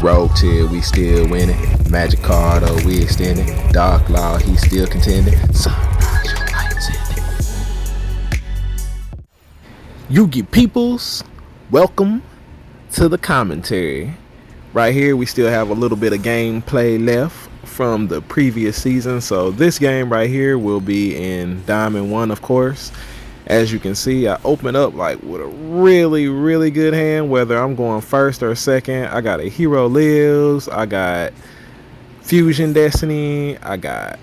Rogue Tier, we still winning. Magic Card, oh, we extending. Dark Law, he still contending. Sunrise, your lights in it. Yugi peoples, welcome to the commentary. Right here, we still have a little bit of gameplay left from the previous season. So this game right here will be in Diamond 1, of course. As you can see, I opened up like with a really good hand, whether I'm going first or second. I got a Hero Lives, I got Fusion Destiny, I got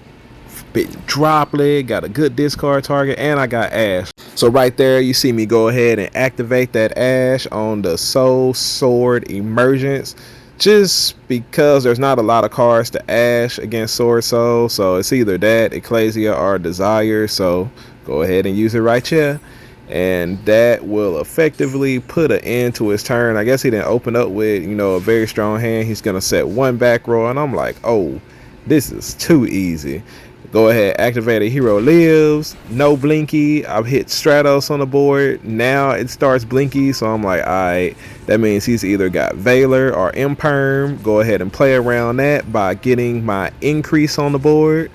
Droplet, got a good discard target, and I got Ash. So right there, you see me go ahead and activate that Ash on the Soul Sword Emergence, just because there's not a lot of cards to Ash against Swordsoul. So it's either that, Ecclesia, or Desire. So go ahead and use it right here, and that will effectively put an end to his turn. I guess he didn't open up with, a very strong hand. He's gonna set one back row, and I'm like, oh, this is too easy. Go ahead, activate a Hero Lives, no Blinky. I've hit Stratos on the board. Now it starts Blinky, so I'm like, alright, that means he's either got Valor or Imperm. Go ahead and play around that by getting my increase on the board.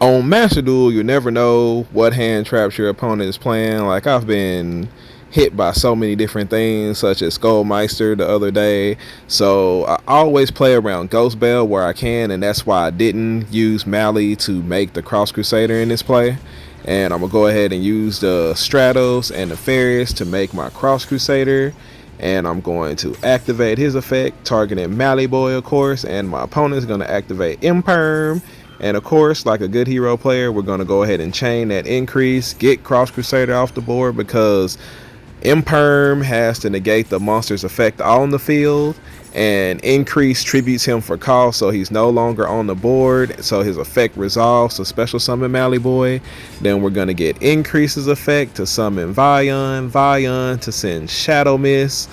On Master Duel, you never know what hand traps your opponent is playing. Like, I've been hit by so many different things, such as Skullmeister the other day. So I always play around Ghost Bell where I can, and that's why I didn't use Mally to make the Cross Crusader in this play. And I'm going to go ahead and use the Stratos and the Farius to make my Cross Crusader. And I'm going to activate his effect, targeting Mally Boy, of course, and my opponent is going to activate Imperm. And of course, like a good hero player, we're going to go ahead and chain that increase, get Cross Crusader off the board, because Imperm has to negate the monster's effect on the field, and increase tributes him for cost, so he's no longer on the board, so his effect resolves to special summon Mally Boy. Then we're going to get increases effect to summon Vion to send Shadow Mist,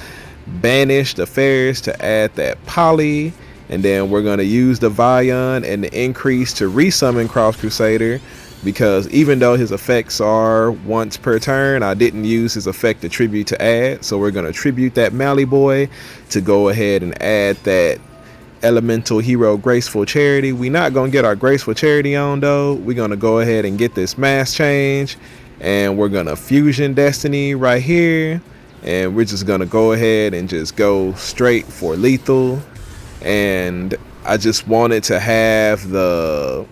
banish the Fairies to add that Poly. And then we're going to use the Vion and the increase to resummon Cross Crusader, because even though his effects are once per turn, I didn't use his effect to tribute to add. So we're going to tribute that Mally Boy to go ahead and add that Elemental Hero Graceful Charity. We're not going to get our Graceful Charity on though. We're going to go ahead and get this Mass Change, and we're going to Fusion Destiny right here. And we're just going to go ahead and just go straight for lethal. And I just wanted to have the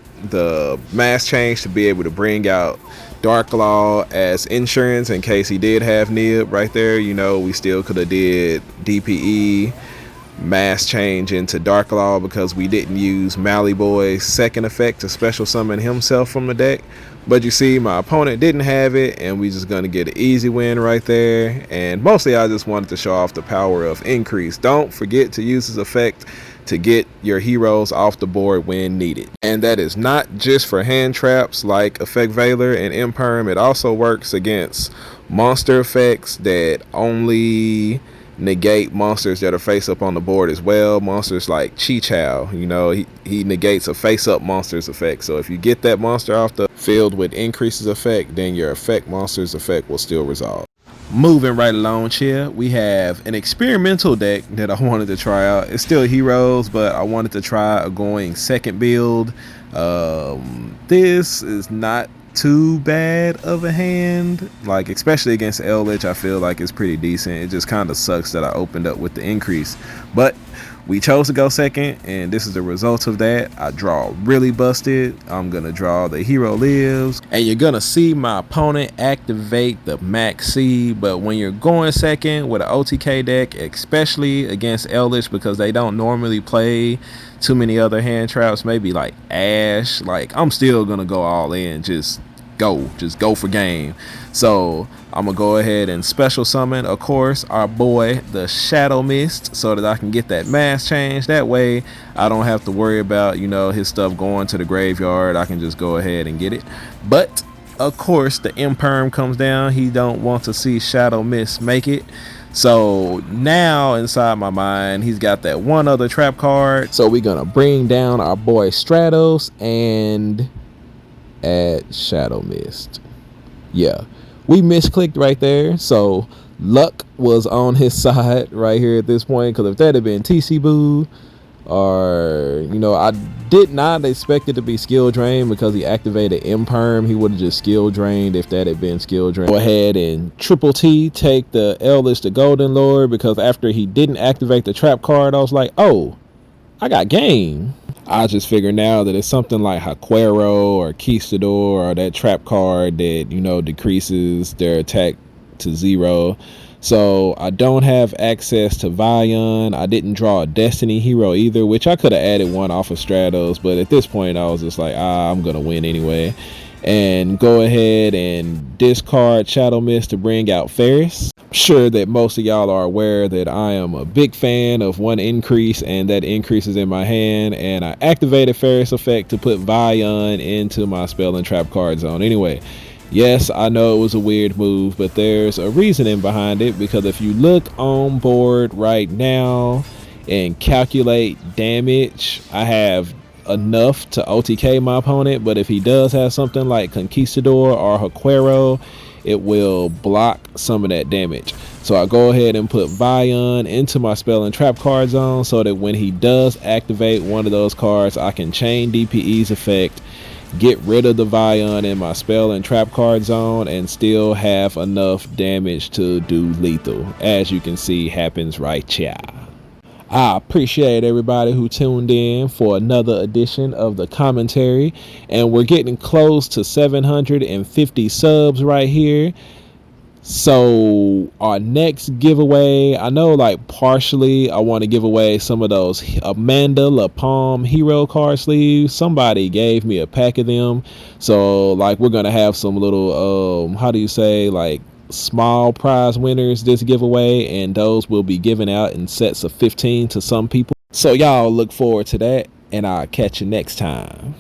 Mass Change to be able to bring out Dark Law as insurance in case he did have Nib right there. We still could have did DPE Mass Change into Dark Law, because we didn't use Mally Boy's second effect to special summon himself from the deck. But you see, my opponent didn't have it, and we just gonna get an easy win right there. And mostly I just wanted to show off the power of increase. Don't forget to use his effect to get your heroes off the board when needed. And that is not just for hand traps like Effect Valor and Imperm. It also works against monster effects that only negate monsters that are face up on the board as well. Monsters like Chi-Chow, he negates a face up monster's effect. So if you get that monster off the field with increases effect, then your effect monster's effect will still resolve. Moving right along here, we have an experimental deck that I wanted to try out. It's still heroes, but I wanted to try a going second build. This is not too bad of a hand, like especially against Eldlich. I feel like it's pretty decent. It just kind of sucks that I opened up with the increase, but we chose to go second, and this is the result of that. I draw really busted. I'm gonna draw the Hero Lives, and you're gonna see my opponent activate the Max C. But when you're going second with an OTK deck, especially against Eldlich, because they don't normally play too many other hand traps, maybe like Ash, like I'm still gonna go all in, just go for game. So I'm gonna go ahead and special summon, of course, our boy the Shadow Mist, so that I can get that Mass Change. That way I don't have to worry about his stuff going to the graveyard. I can just go ahead and get it. But of course the Imperm comes down. He don't want to see Shadow Mist make it. So now inside my mind, he's got that one other trap card. So we're gonna bring down our boy Stratos and add Shadow Mist. Yeah, we misclicked right there. So luck was on his side right here at this point, because if that had been TC Boo, or you know, I did not expect it to be skill drained because he activated imperm. He would have just skill drained if that had been skill drained. Go ahead and triple T take the Eldlich, the Golden Lord, because after he didn't activate the trap card, I was like, oh, I got game. I just figure now that it's something like Haquero or Conquistador or that trap card that, you know, decreases their attack to 0. So I don't have access to Vion. I didn't draw a Destiny hero either, which I could have added one off of Stratos, but at this point I was just like, I'm gonna win anyway. And go ahead and discard Shadow Mist to bring out Ferris. I'm sure that most of y'all are aware that I am a big fan of one increase, and that increase is in my hand, and I activated Ferris effect to put Vion into my spell and trap card zone. Anyway, yes, I know it was a weird move, but there's a reasoning behind it, because if you look on board right now and calculate damage, I have enough to OTK my opponent, but if he does have something like Conquistador or Haquero, it will block some of that damage. So I go ahead and put Vion into my spell and trap card zone so that when he does activate one of those cards, I can chain DPE's effect, get rid of the Vion in my spell and trap card zone, and still have enough damage to do lethal, as you can see happens right here. I appreciate everybody who tuned in for another edition of the commentary, and we're getting close to 750 subs right here. So our next giveaway, I know like partially I want to give away some of those Amanda La Palm hero card sleeves. Somebody gave me a pack of them, so like we're gonna have some little how do you say, like small prize winners this giveaway, and those will be given out in sets of 15 to some people. So y'all look forward to that, and I'll catch you next time.